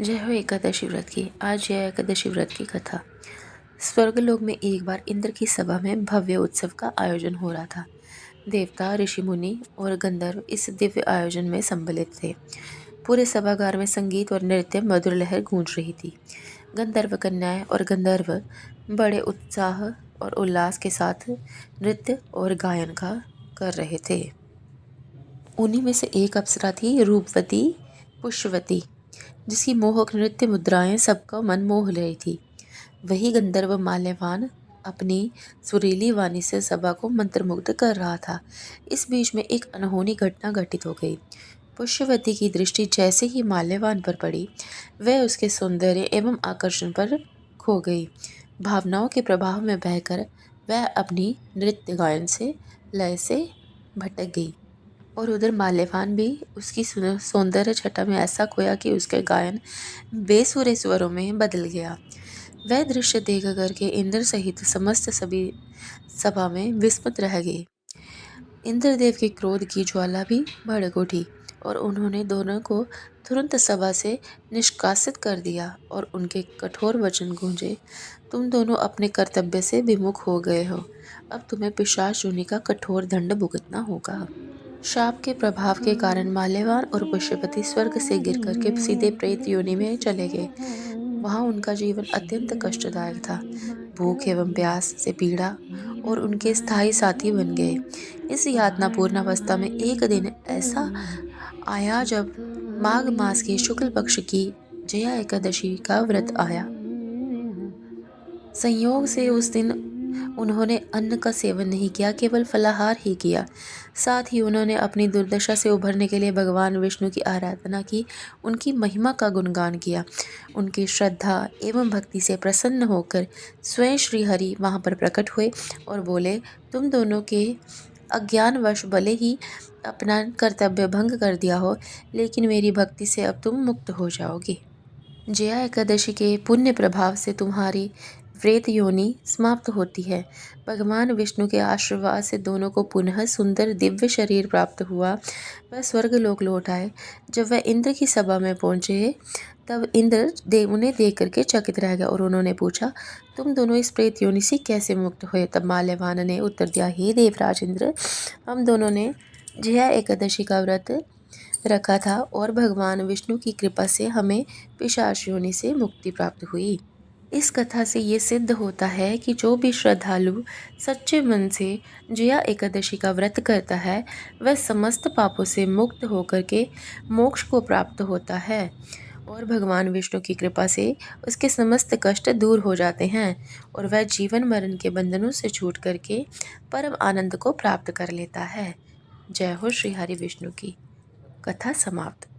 जय हो एकादशी व्रत की। आज जय एकादशी व्रत की कथा। स्वर्गलोक में एक बार इंद्र की सभा में भव्य उत्सव का आयोजन हो रहा था। देवता, ऋषि मुनि और गंधर्व इस दिव्य आयोजन में सम्मिलित थे। पूरे सभागार में संगीत और नृत्य मधुर लहर गूंज रही थी। गंधर्व कन्याएं और गंधर्व बड़े उत्साह और उल्लास के साथ नृत्य और गायन का कर रहे थे। उन्हीं में से एक अप्सरा थी, रूपवती पुष्पवती, जिसकी मोहक नृत्य मुद्राएं सबका मन मोह रही थी। वही गंधर्व माल्यवान अपनी सुरीली वाणी से सभा को मंत्रमुग्ध कर रहा था। इस बीच में एक अनहोनी घटना घटित हो गई। पुष्पवती की दृष्टि जैसे ही माल्यवान पर पड़ी, वह उसके सौंदर्य एवं आकर्षण पर खो गई। भावनाओं के प्रभाव में बहकर वह अपनी नृत्य गायन से लय से भटक गई और उधर माल्यवान भी उसकी सौंदर्य छटा में ऐसा खोया कि उसके गायन बेसुरे स्वरों में बदल गया। वह दृश्य देख करके इंद्र सहित समस्त सभी सभा में विस्मित रह गए। इंद्रदेव के क्रोध की ज्वाला भी भड़क उठी और उन्होंने दोनों को तुरंत सभा से निष्कासित कर दिया और उनके कठोर वचन गूंजे, तुम दोनों अपने कर्तव्य से विमुख हो गए हो। अब तुम्हें पिशाच योनि का कठोर दंड भुगतना होगा। शाप के प्रभाव के कारण माल्यवान और पुष्पवती स्वर्ग से गिर करके सीधे प्रेत योनि में चले गए। वहां उनका जीवन अत्यंत कष्टदायक था। भूख एवं प्यास से पीड़ा और उनके स्थायी साथी बन गए। इस यातनापूर्ण अवस्था में एक दिन ऐसा आया जब माघ मास के शुक्ल पक्ष की जया एकादशी का व्रत आया। संयोग से उस दिन उन्होंने अन्न का सेवन नहीं किया, केवल फलाहार ही किया। साथ ही उन्होंने अपनी दुर्दशा से उभरने के लिए भगवान विष्णु की आराधना की, उनकी महिमा का गुणगान किया। उनकी श्रद्धा एवं भक्ति से प्रसन्न होकर स्वयं श्री हरि वहाँ पर प्रकट हुए और बोले, तुम दोनों के अज्ञानवश भले ही अपना कर्तव्य भंग कर दिया हो, लेकिन मेरी भक्ति से अब तुम मुक्त हो जाओगे। जया एकादशी के पुण्य प्रभाव से तुम्हारी प्रेत योनि समाप्त होती है। भगवान विष्णु के आशीर्वाद से दोनों को पुनः सुंदर दिव्य शरीर प्राप्त हुआ। वह स्वर्गलोक लौट आए। जब वह इंद्र की सभा में पहुंचे, तब इंद्र उन्हें देख करके चकित रह गया और उन्होंने पूछा, तुम दोनों इस प्रेत योनि से कैसे मुक्त हुए? तब माल्यवान ने उत्तर दिया, हे देवराज इंद्र, हम दोनों ने जया एकादशी का व्रत रखा था और भगवान विष्णु की कृपा से हमें पिशाच योनि से मुक्ति प्राप्त हुई। इस कथा से ये सिद्ध होता है कि जो भी श्रद्धालु सच्चे मन से जया एकादशी का व्रत करता है, वह समस्त पापों से मुक्त होकर के मोक्ष को प्राप्त होता है और भगवान विष्णु की कृपा से उसके समस्त कष्ट दूर हो जाते हैं और वह जीवन मरण के बंधनों से छूट करके परम आनंद को प्राप्त कर लेता है। जय हो श्री हरि विष्णु की। कथा समाप्त।